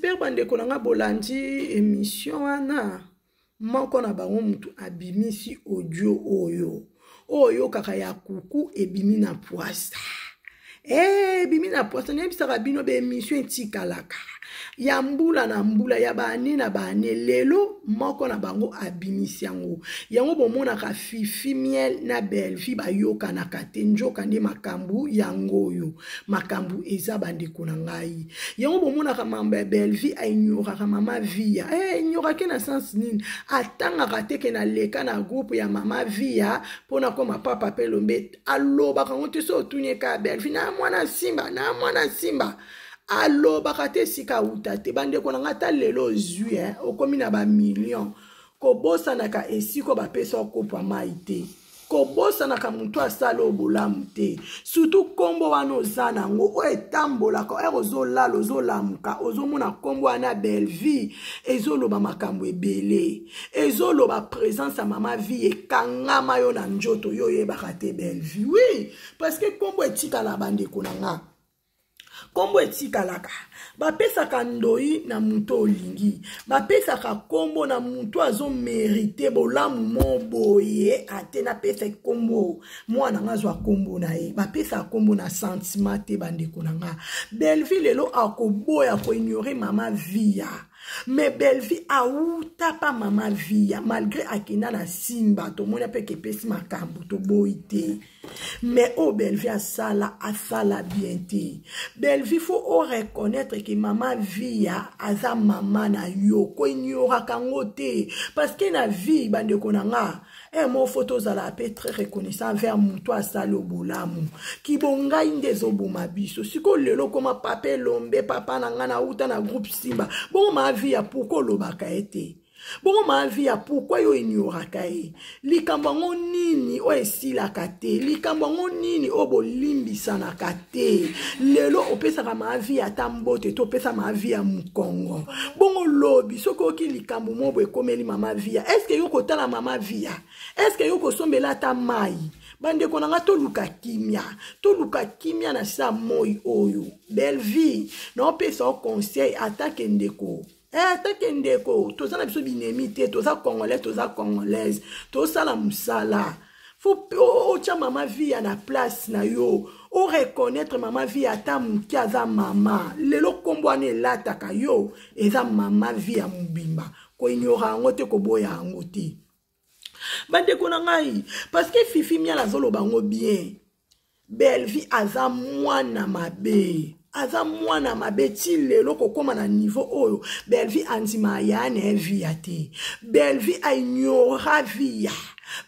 J'espère bande konanga bolandi émission wana. Moko na bango mutu abimisi audio oyo. Oyo kaka ya kuku ebimi na poista. Bimi na poista nyebisaka bino be émission etikalaka. Ya mbula na mbula ya bane na bane lelo moko na bango abimisi yango. Yango bomona ka Fifi Miel na Belvi bayoka na kate njoka nde makambu yango yo. Makambu eza bandeko na ngai. Yango bomona ka mamba Belvi ainyora ka mama Via. Inyora ke na sens nini. Atanga kateke na leka na groupe ya mama Via pona koma papa pelombe aloba kangote so tunye ka Belvi na mwana simba. Allo bakate sika utate bande ko ngata lelo zui okomi na ba million ko bosa na ka esiko ba pesa ko pa maite ko bosa na ka muntu asala obulamu te surtout kombo wano zana ngo o etambola ko erozolala ozolamuka ozomona kombo ana Belvi ezoloba makambo ebele ezoloba présence ya mama Vie ekangama yo na njoto yo yebaka te Belvi oui parce que kombo etika la bande ko nga kombo etikalaka bapesaka ndoi na mutu olingi bapesaka kombo na mutu azo mérité bolamu moboye atena pesa kombo mwana ngazwa kombo na ye bapesa kombo na sentiment te bandeko na nga Belvi lelo akoboya ko ignorer mama Via. Mais Belvi a outa pa mama Via malgré akina na simba to mona pe kepesi makambu to boite. Mais oh Belvi asala bien te. Belvi faut reconnaître que mama Via aza mama na yo ko ignora kango te parce que na vie bande konanga mon photo zala pe très reconnaissant vers muto asala obolamu ki bonga indezo boma biso siko lelo koma papa lombe papa nanga na uta na groupe simba bon ma Via pourquoi lobaka ete bon ma Via pourquoi yo ignoraka e likambo ngo nini o esila kate likambo ngo nini o bolimbisa na kate lelo opesa ka ma Via tambote to pesa ma Via mukongo bongo lobi soko ki likambo mobo ekomeli mama Via est-ce que yo kotala mama Via est-ce que yo kosombela ta mai bande konanga to luka kimia na sa moi oyo Belvi no pesa o conseil attaque ndeko atake ndeko tozana biso binemi te toza congolais toza congolaise tosala musala faut ocha mama Via na place na yo o reconnaître mama Via ata muki aza mama lelo kombo ane lataka yo eza mama Via mubimba ko ignora ngo te ko boya ngo te bande kona ngai parce que Fifi Miel azoloba ngo bien Belvi aza mwana mabe aza mwana mabeti lelo kokoma na niveau oyo Belvi anzima yana Via te Belvi aignora Via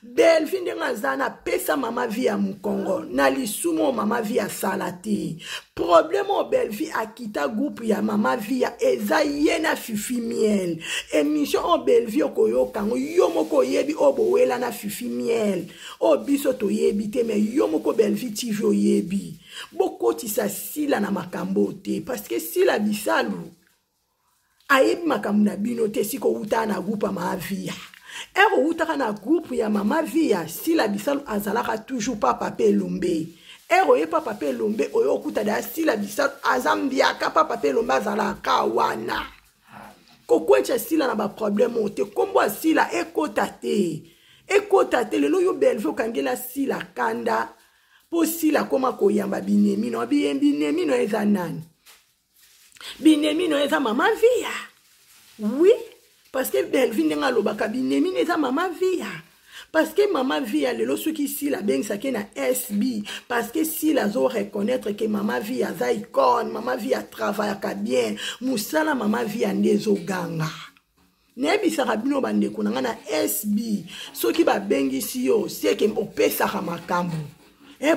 Belvi ndenga zana pesa mama Via mukongo na lisumo mama Via salate problème o Belvi akita groupe ya mama Via eza yena Fifi Miel émission o Belvi okoyoka ngo yomoko yebi obowela na Fifi Miel o biso to yebi te mais yomoko Belvi TV oyebi boko tisa sila na makambo te parce que sila bisalu ayebi makambo na bino te siko uta na groupe mama Via ero uta na groupe ya mama Via sila bisalu azalaka toujours pas papa Lombe ero ye papa Lombe oyo kuta da sila bisalu azambia ka papa Lombe azalaka wana kokwecha sila na ba problème te kombo sila ekota te lelo yo Belvi okangela sila kanda po sila koma koyamba binemino binemino eza nani binemino eza mama Via oui parce que Belvi ndenga lobaka binemino eza mama Via parce que mama Via lelo soki sila bengisa ke na SB parce que sila zo reconnaître que mama Via za icône mama Via travaillaka bien musala mama Via ndezo ganga nebisaka bino bandeko nanga na SB soki babengisi yo seke opesaka makambo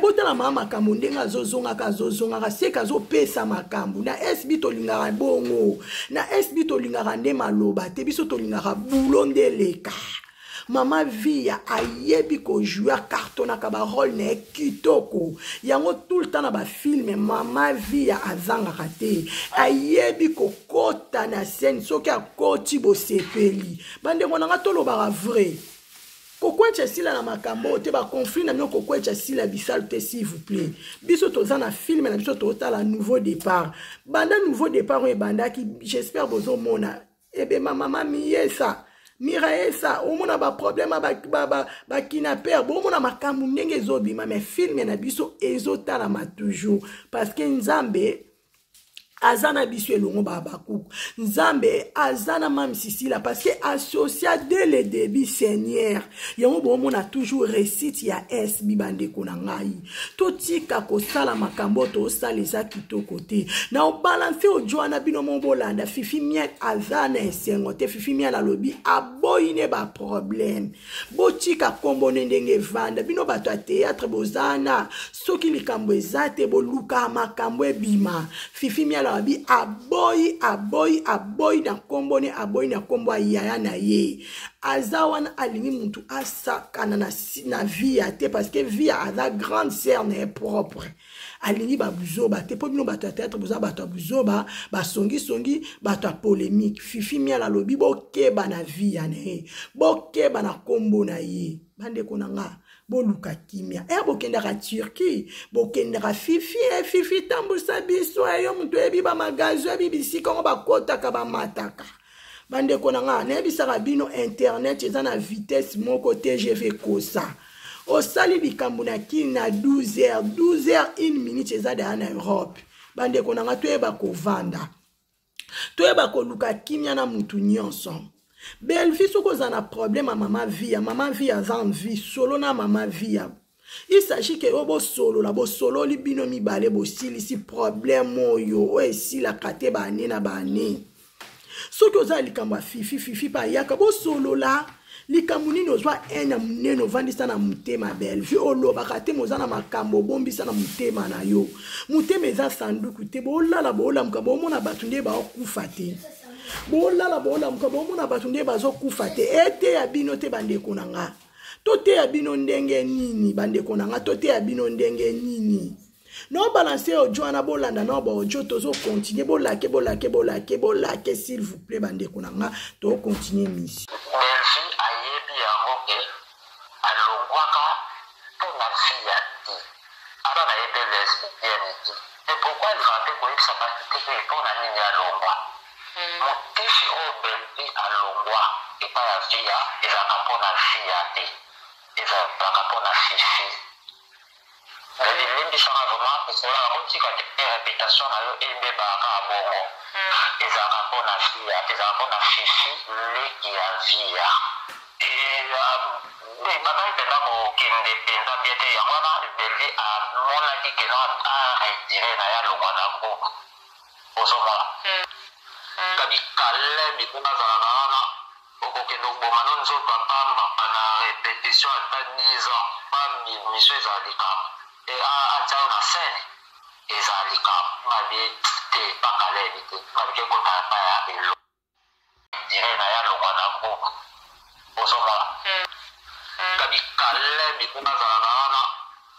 botala mama makambo ndenga zozonga seka zo pesa makambo na SB tolingaka bongo na SB tolingaka nde maloba te biso tolingaka bulondeleka mama Via ayebi ko jouer carton na ba rôle na kitoko yango tout le temps na ba film mama Via azanga kate ayebi ko kota na scène soki akoti bo sepeli bande konanga toloba vrai kokwecha sila na makambo te ba conflit na mino kokwecha sila bisal te s'il vous plaît biso toza na film na biso totala nouveau départ banda nouveau départ o banda ki j'espère bozo mona ebe mama miesa miraesa o mona ba problème ba kinaper bo mona makambo ndenge ezobima mais film na biso ezotala ma toujours parce que nzambe azana biso elongo babakuku nzambe azana mam sisila parce que associé dès le début Seigneur yango bomona toujours récite ya es bibande konangai to tika ko sala makambo to salisa kitoko te na o balancer o joana bino mombolanda fifi miel azana esengo te fifi miel alobi aboyine ba problème botika kombone ndenge vanda bino bato a théâtre bozana soki likambo ezate boluka makambo ebima fifi miel abi aboyi na kombo ne aboyi na kombo yaya na ye azawana alingi muntu asakana na vie te parce que vie a la grande sœur n'est propre alingi ba buzoba te po bino bato théâtre boza bato buzoba ba songi bato polémique fifi miala lobi bokeba na vie ya ne bokeba na kombo na ye bande konanga boluka kimia bokendaka Turquie bokendaka fifi tambusa biso yo muntu ebiba magazo ebibisika ngo bakotaka bamataka bande konanga nebisaka bino internet eza na vitesse moko TGV kosa osali likambo na kini na 12h 1 minute eza da na Europe bande konanga toyeba kovanda toyeba koluka kimia na mutu nyonso Belle-vie, ce qu'on a un problème à maman vie a vie solo na maman vie. Il s'agit que obo solo la bo solo li binomi balé bo sili si problème yo o si la kate ba ne na ba ne. Ce que za likamba fifi pa yaka bo solo la likamuni no zwa ena muneno vandisa na mutema belle-vie o lo bakate mozana makambo bombisa na mutema na yo. Mutema eza sanduku te bo la bola mkabo mona batunde ba okufa te. Bola mkabo mona batunde bazo kufa te ete ya bino te bande konanga tote ya bino ndenge nini bande konanga tote ya bino ndenge nini no balancer o joana bolanda no bo jo tozo continuer bolake s'il vous plaît bande konanga to continuer mission merci ayebi ya roke alongwaka pour ma fille ati aba na yebe lesbienne et pourquoi il va te koyebisa batike pour na nini alongwa motifi oyo belvi alongwa epai ya via ezalaka mpona via te ezalaka mpona fifi elimbisaka vraimen esolaka botika te réputation na yo ebebaka bongo ezalaka mpona via te ezalaka mpona fifi leki ya via babali mpenza kokende mpenza bie te yango wana belvi amonaki keno aretire na ye alongwa na groupe ozomona kabi kalemi kuna zalaka wana okokende koboma no nzoto apamba na répétition ata 10 ans pambi mission ezala likambo atia yo na scène ezala likambo babi te bakalemi te babike kotala pa ya elo dire na ya longwa na groupe ozomona kabi kalemi kuna zalaka wana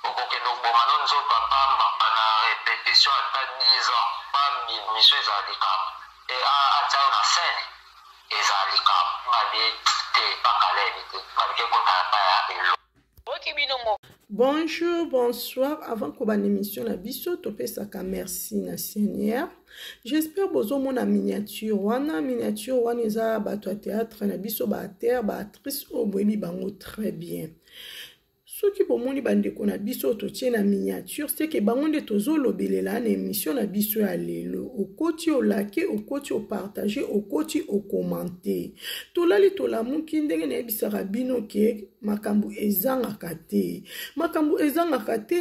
okokende koboma no nzoto apamba na répétition ata 10 ans pambi mission ezala likambo atia yo na scène ezala likambo babi te bakalemi te babike kotala pa ya elo. Bonjour, bonsoir. Avant qu'on ait l'émission na biso, topesaka merci na Seigneur. J'espère bozo mona miniature wana eza bato théâtre na biso ba terre ba actrice o boyebi bango très bien. Ce qui pour moni bandeko na biso to tie na miniature c'est que bango nde tozo lobelela na émission na biso ya lelo okoti o like okoti o partager okoti o commenter tolali tolamuki ndenge na ebisaka bino ke makambu ezangaka te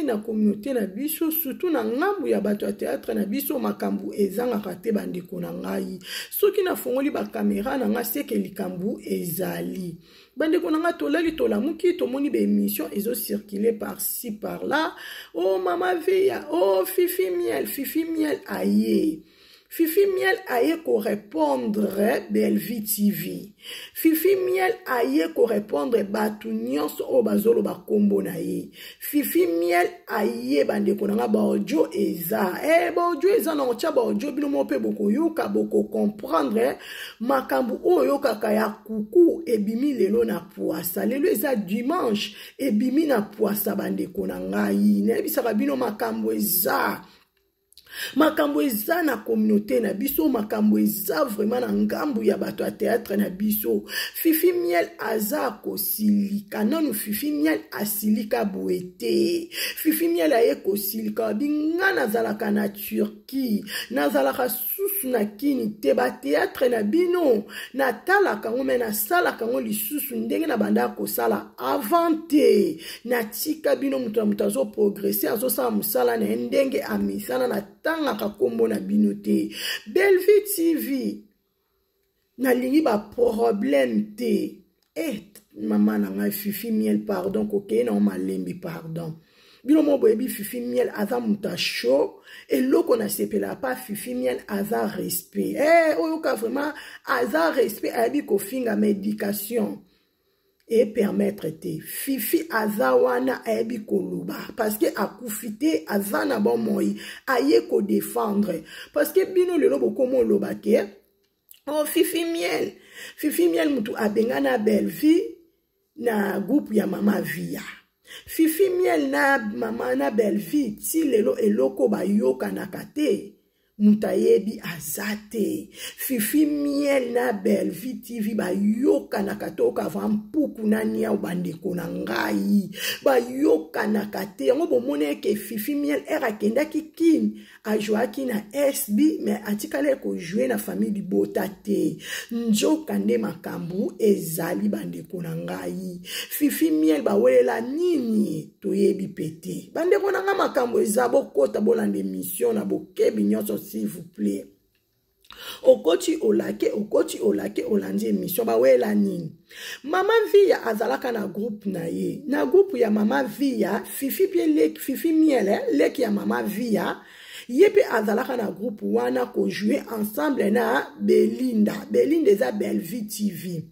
na communauté na biso surtout na ngambu ya bato ya théâtre na biso makambu ezangaka te bandeko na ngai soki na fongoli ba caméra na nga seke likambu ezali bandeko na nga tolali tolamuki tomoni ba émission ezo circuler par-ci par-là oh mama via oh fifi miel aye Fifi Miel aye ko répondre Belle-Vie TV. Fifi Miel aye ko répondre batu nyonso o bazolo ba kombo na ye. Fifi Miel aye bande konanga ba audio eza. Ba audio eza na ocha ba audio bino mo pe boko yoka boko comprendre makambu o yoka kaya kuku ebimi lelo na poasa. Lelo eza dimanche ebimi na poasa bande konanga yi. Ne bisaka bino makambu eza. Makambo eza na communauté na biso, makambo eza vraiment na ngambu ya bato ya théâtre na biso. Fifi Miel aza kosilika, nanu Fifi Miel asilika boete. Fifi Miel aye kosilika, binga nazalaka na Turquie, nazalaka susu na kini te ba théâtre na bino, na talaka ngome na salaka ngo lisusu ndenge na banda kosala avante, na tika bino mutu azo progresser, azo sa musala na ndenge amisana na tanga kakombo na binote. Belle-Vie TV na lingi ba problème te. Maman na nga Fifi Miel pardon koke na malembi pardon. Bino mo boyebi Fifi Miel aza muta show et loko na sepela pa Fifi Miel aza respect. Oyoka vraiment aza respect abi ko finga médication. Et permettre te Fifi azawana ebi koluba parce que akufite azana bon moi aye ko défendre parce que bino lelo bokomo loba ke oh Fifi Miel mutu abengana Belle-Vie na groupe ya Mama Via. Fifi Miel na mama na Belle-Vie ti lelo eloko ba yoka na kate mutayebi azate. Fifi Miel na Belle-Vie TV ba yoka na katoka vampuku na nia ubandeko na ngai ba yoka na kate yango bomone ke Fifi Miel era kenda kikin a joaki na SB mais atikale ko jouer na famille di botate njoka nde makambu ezali bandeko na ngai. Fifi Miel ba welela nini toyebi pete bandeko na nga makambu ezabo kota bolande mission na bokebi nyonso s'il vous plaît. Okoti olake olandi émission ba wela nini. Mama Via azalaka na groupe na ye. Na groupe ya Mama Via, Fifi Miel leki ya Mama Via, yepe azalaka na groupe wana ko jouer ensemble na Belinda. Belinda eza Belle-Vie TV.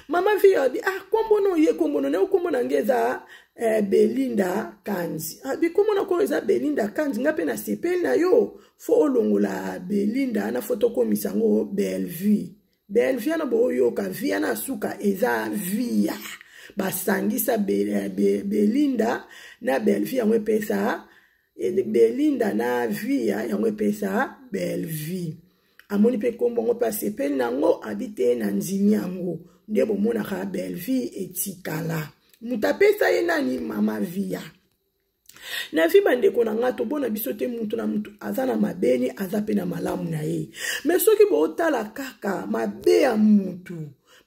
Mama Via bi kombono ye kombono ne kombono ngeza Belinda Kanzi. Bi kombono ko eza Belinda Kanzi ngape na sepel na yo fo olongola Belinda na fotokomisa ngo Belle-Vie. Belle-Vie na bo yoka via na suka eza via. Basangisa Belinda na Belle-Vie yango pesa Belinda na via yango pesa Belle-Vie. Amoni pe kombo ngo pa sepel nango habite na nzimi yango. Nde bomona ka Belle-Vie etikala. Mutapesa ye nani Mama Via. Na vi bandeko na nga tobona biso te mutu na mutu aza na mabeni aza pe na malamu na ye. Mais soki bootala kaka mabe ya mutu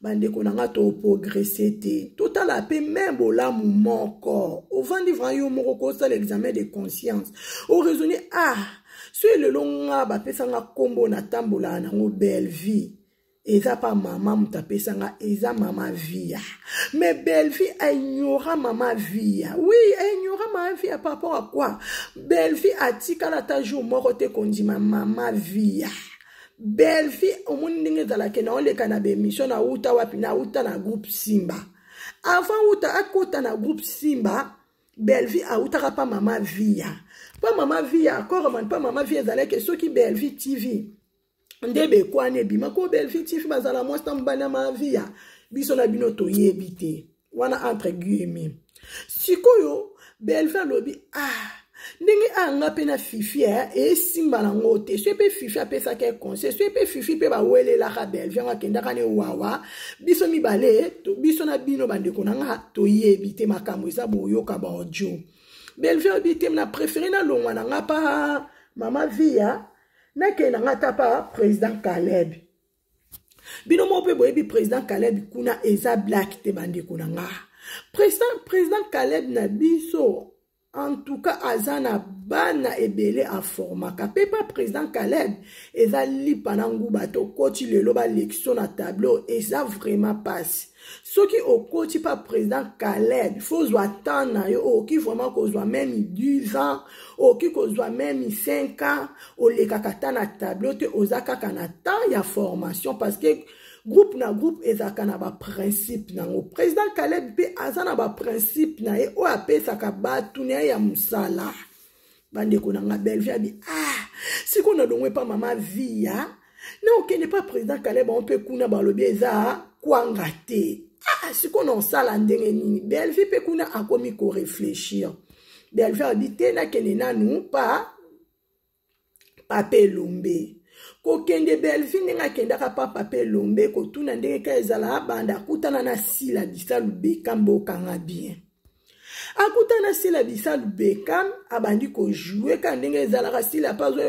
bandeko na nga to progresser te. Totala pe même bolamu moko. Ovandi vanyo moko kosa l'examen de conscience. O raisonner so le longa ba pesa nga kombo na tambola na ngo Belle-Vie. Eza pa mama mutapesa nga eza Mama Via. Mais Belle-Vie ignora Mama Via. Oui, ignora Mama Via par rapport à quoi? Belle-Vie atika la ta jour moko te kondima Mama Via. Belle-Vie omoni ndenge zalake na oleka na bemission na uta wapi na uta na groupe Simba. Avant uta akota na groupe Simba, Belle-Vie autaka pa Mama Via. Pa Mama Via, encore man pa Mama Via zalake soki Belle-Vie TV. Ndebe kwa nebima ko Belle-Vie TV bazala mwasta mbana Mama Via. Biso na bino to yebite. Wana entre guillemets. Sikoyo Belle-Vie lobi ndenge anga pe na Fifi e simba na ngote. So pe Fifi apesa ke conseil. So pe Fifi pe ba wele la ka Belle-Vie ngakenda kane wawa. Biso mibale to biso na bino bandeko na nga to yebite makambo eza boyoka ba audio. Belle-Vie obite na préféré na longwa na nga pa Mama Via. Nake na ngata pa président Caleb. Bino mo pe boyebi président Caleb kuna eza black te bandeko na nga. Président Caleb na biso en tout cas azana bana ebele a formaka pe pa président Caleb eza lipa na nguba to koti lelo ba lection na tableau eza vraiment passe soki okoti pa président Caleb faut attendre yo oki vraiment kozwa même 10 ans oki kozwa même 5 ans o le kakata na tableau te ozaka kana temps ya formation parce que groupe na groupe ezaka na ba principe nango président Caleb pe azana ba principe na ye o apesaka batu ne ya musala bandeko na nga Belleville abi siko na longwe pa mama via non okende pas président Caleb on peut kuna balobi eza kwanga te siko na sala ndenge nini Belleville pe kuna akomi ko réfléchir Belleville abi te na kene nanu pa pape lombe kokende Belleville nga kendaka pa pape lombe kotuna ndenge ka ezala banda kutana na sila bisalu bekambo kanga bien akutana sila bisalu bekam abandi ko jouer ka ndenge ezala ka sila pa zo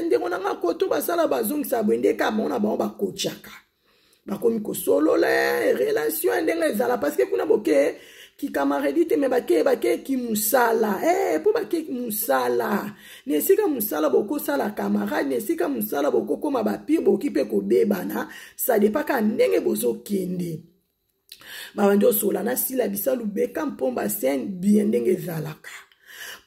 ndenge na nga koto basala bazongisa bwende ka mona ba kochaka bakomi ko solo la relation ndenge ezala parce que kuna boke ki camarade me bake ki musala po bake musala nesika musala boko sala camarade nesika musala boko koma bapire boki pe ko bebana ça dépend ka ndenge bozo kende bando sola na sila bisalu bekam pomba sen bien ndenge zalaka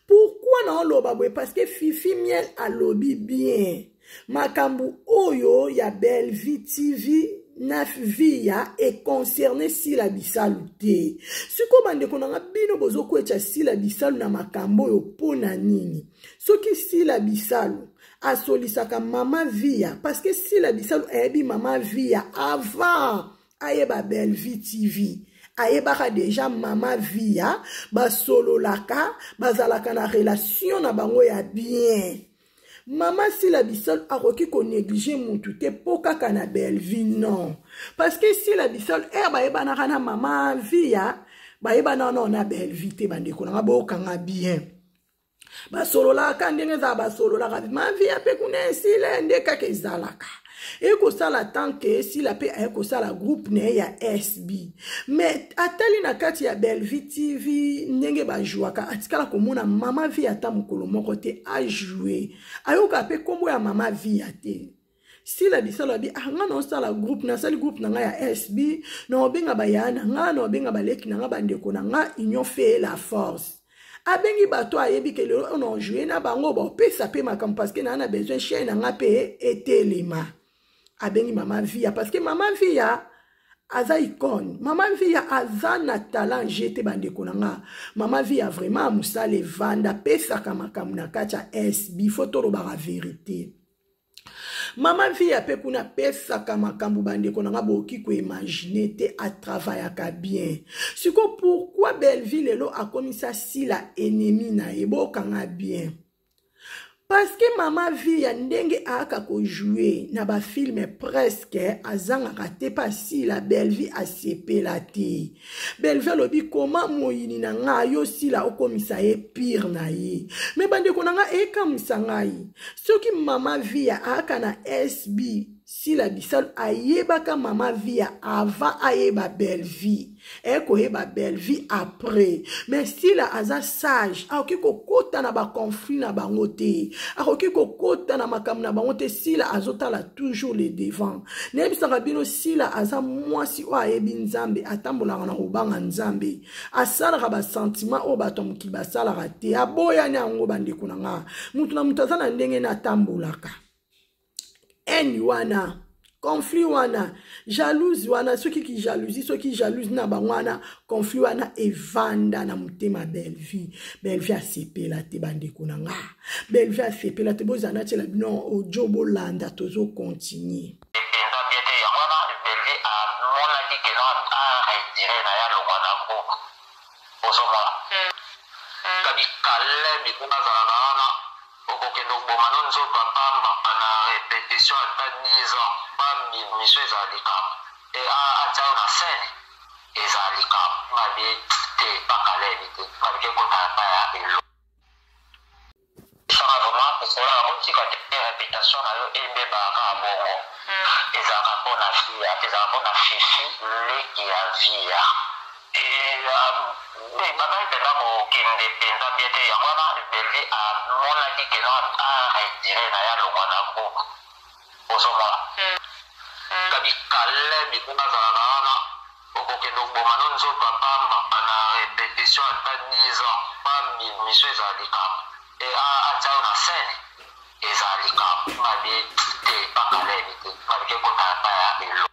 pourquoi na loba bwe parce que Fifi Miel a lobi bien makambu oyo ya Belleville TV na via est concerné si la bisalu te siko bande konanga bino bozo kwecha si la bisalu na makambo yo pona nini soki si la bisalu asolisaka mama via parce que si la bisalu ebi mama via avant ayeba Belleville TV ayebaka déjà mama via basololaka bazalaka na relation na bango ya bien Maman si la bisol a roki ko négliger mutu te poka kana Belleville non parce que si la bisol ba na kana maman via ba non na Belleville te bande ko na boka nga bien ba solola ka ndenge za ba solola ka maman via pe kuna si la ndeka ke zalaka et ko sala tant que si la pe a ko sala groupe ne ya SB mais atali na kati ya Belleville TV ndenge ba jouaka atikala ko mona mama via ta mukolo moko te a jouer ayoka pe kombo ya mama via te si la bisala bi nga no sala groupe na sali groupe na nga ya SB no benga bayana nga no benga baleki na nga bandeko na nga union fait la force abengi bato ayebi ke lelo on jouer na bango ba pesa pe makam parce que na na besoin chaîne nga pe etelema abengi mama via parce que mama via aza icône mama via aza na talent jete bandeko nanga mama via vraiment musale vanda pesa kama kamuna kacha SB photo ba vérité mama via pe kuna pesa kama kambu bandeko nanga boki ko imaginer te a travaillaka bien siko pourquoi Belleville lelo a commis ça si la ennemi na eboka nga bien parce que mama via ndenge aka ko jouer na ba film presque azanga raté pas si la Belleville a sepela te Belleville lobi comment moyini na nga yo si la okomisa e pire na ye mais bande ko na nga e kamisa ngai soki mama via aka na SB si la bisal ayebaka mama via avant ayeba Belleville eko yeba Belleville après mais si la aza sage akoki kokota na ba conflit na bango te akoki kokota na makam na bango te si la azotala toujours les devant nebisaka bino si la aza mwasi o ayebi nzambe atambolaka na kobanga nzambe asalaka ba sentiment o bato moki basalaka te aboyani yango bandeko na nga mutu na mutu aza na ndenge na atambolaka eni wana conflit wana jalouse wana ceux qui jalousie ceux qui jalouse na bangwana conflit wana evanda na mutema Belleville asepela te bandeko na nga Belleville asepela te bozana tela bino ojo bolanda tozo continuer répétition à 10 ans, pas mission Zalikam. Et à Tchaouna Sen, et Zalikam, ma vie, pas calé, ma vie, qu'on a pas à l'eau. Ça va vraiment, parce que là, on dit qu'on a des répétitions, on a eu des barres à Bongo. Et ça va pour la fille, et ça va pour la fifi, les qui a vie. bakai mpenza kokende mpenza bie te yango wana belge amonaki keno aretire na ya longwa na groupe ozomona kabi kale mikuna azalaka wana okokende koboma no nzoto apambamba na repétition ata 10 ans pa mission ezala likambo e atiao na scène ezala likambo mabe te pakalebi te malike kotala pa ya elo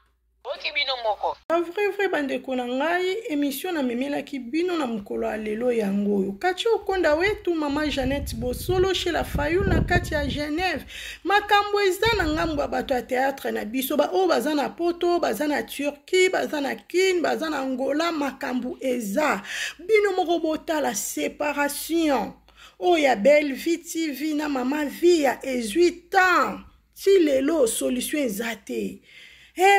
vrai bandeko na ngai émission na memelaki bino na mokolo ya lelo yango oyo kati okonda wetu mama Jeannette Bosolo chez la Fayou na kati ya Genève makambo eza na ngambo ya bato ya théâtre na biso oyo baza na Poto baza na Turquie baza na Kin baza na Angola makambo eza bino moko botala séparation oyo ya Belle Vie TV na mama vie ya 18 ans ti lelo solution eza te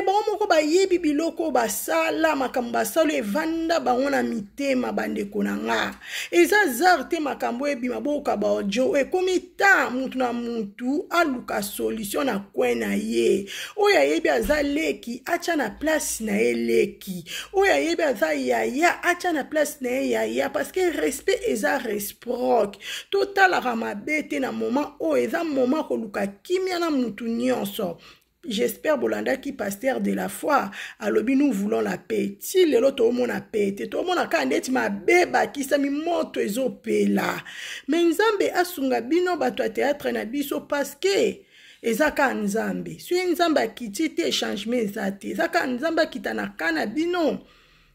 bango moko bayebi biloko basala makambo basala evanda bango na mitema bandeko na nga eza zar te makambo ebima boka baojo ekomi ta mutu na mutu aluka solution na kwen na ye oyo ayebi aza leki acha na place na ye leki oyo ayebi aza yaya acha na place na ye yaya parce que respect eza reciproque totalaka mabe te na moment oyo eza moment koluka kimia na mutu nyonso. J'espère Bolanda qui pasteur de la foi alobi nous voulons la paix ti lelo to mona paix te to mona ka ndeti mabeba kisami moto ezopela mais nzambe asunga bino bato ya théâtre na biso parce que ezaka nzambe so nzambe akiti te changement ezate ezaka nzambe akitana kana bino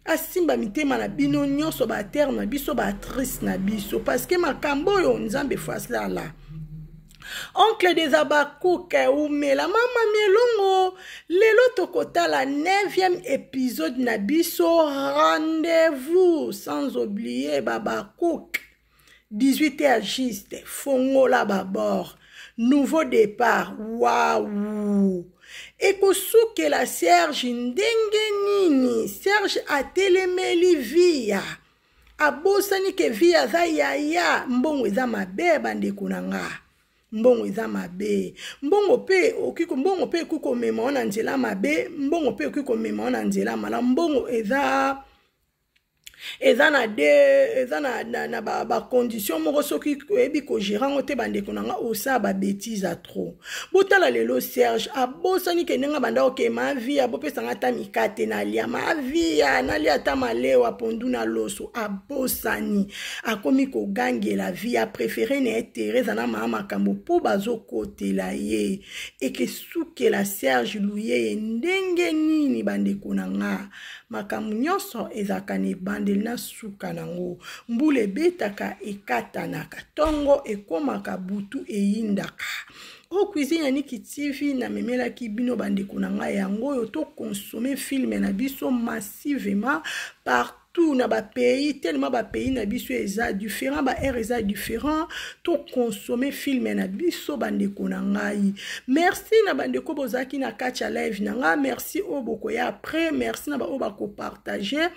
asimba mitema na bino nyonso ba terre na biso ba actrice na biso parce que makambo yo nzambe fasala. Oncle des Abakouk Oumela Mama Mielongo lelo tokota la 9e épisode Nabiso rendez-vous sans oublier Babakouk 18h juste Fongola Babor nouveau départ waouh ekosouke la Serge ndenge nini Serge atelemeli via abosani ke via za yaya mbongo eza mabe bandeko na nga mbongo eza mabe mbongo pe okiko mbongo pe kuko mema na nzela mabe mbongo pe okiko mema na nzela mala mbongo eza na ba condition moko soki ebi ko gérer te bandeko nanga osa ba bêtise à trop botala lelo Serge abosani ke nenga banda oke ma vie abopesa ngata mikate na lia ma vie na lia ta malewa pondu na loso abosani akomi ko gangela vie a préféré ne Teresa na mama kambo po bazo kotela ye et que souke la Serge louye ndenge nini bandeko nanga makambo nyonso ezaka ne bandel na suka nango mbule betaka ekatanaka tongo ekomaka butu eyindaka o cuisine Niki TV na memela ki bino bandeko na nga yango yo to consommer film na biso massivement partout na ba pays tellement ba pays na biso eza différent ba air eza différent to consommer film na biso bandeko na ngai merci na bandeko bozaki na kacha live na nga merci oboko ya après merci na ba obako partager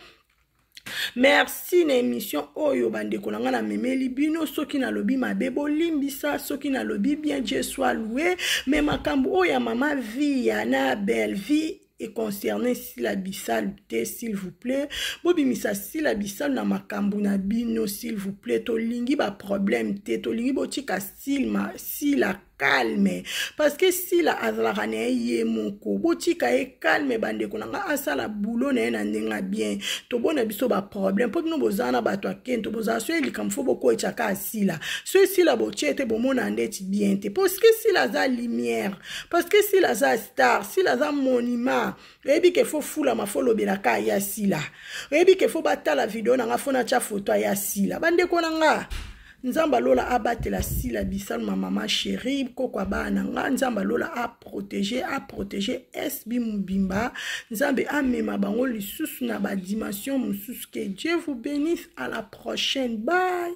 merci na émission oyo bandeko na nga na memeli bino soki na lobi mabebo limbisa soki na lobi bien Dieu soit loué mais makambo oyo ya mama vie ya na Belle Vie et concernant Syllabissal, s'il vous plaît. Bobimisa Syllabissal na makambu na bino, s'il vous plaît. Tolingi ba problème te, tolingi botika sila calme. Parce que si la azlarane ye moko, botika e calme bande konanga asala boulot na ndenga bien. To bona biso ba problème. Pot no bozana ba to akento boza so eli kamfo boko echaka asila. So si la bochete bomona ndeti bien te. Parce que si la za lumière, parce que si la za star, si la za monument, ebi ke fo fula mafolo belaka ya sila. Ebi ke fo batala video na nga fona cha photo ya sila. Bande konanga Nzamba lola abatela Syllabissal ma maman chérie kokwa bana nga nzamba lola a protéger SB Mubimba nzambe amema bango lisusu na ba dimension mususu que Dieu vous bénisse à la prochaine bye.